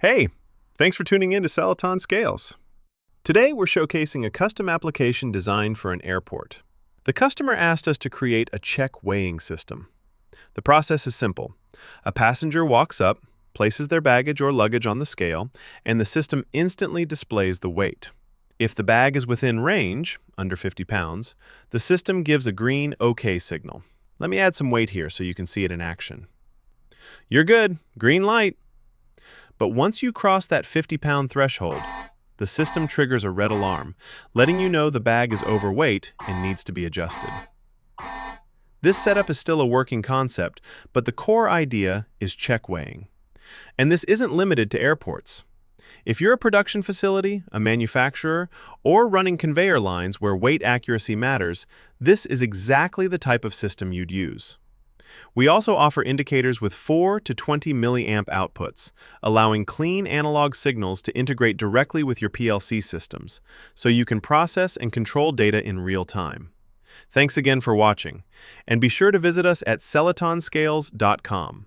Hey, thanks for tuning in to Celoton Scales. Today we're showcasing a custom application designed for an airport. The customer asked us to create a check weighing system. The process is simple. A passenger walks up, places their baggage or luggage on the scale, and the system instantly displays the weight. If the bag is within range, under 50 pounds, the system gives a green OK signal. Let me add some weight here so you can see it in action. You're good, green light. But once you cross that 50-pound threshold, the system triggers a red alarm, letting you know the bag is overweight and needs to be adjusted. This setup is still a working concept, but the core idea is check weighing. And this isn't limited to airports. If you're a production facility, a manufacturer, or running conveyor lines where weight accuracy matters, this is exactly the type of system you'd use. We also offer indicators with 4 to 20 milliamp outputs, allowing clean analog signals to integrate directly with your PLC systems, so you can process and control data in real time. Thanks again for watching, and be sure to visit us at celotonscales.com.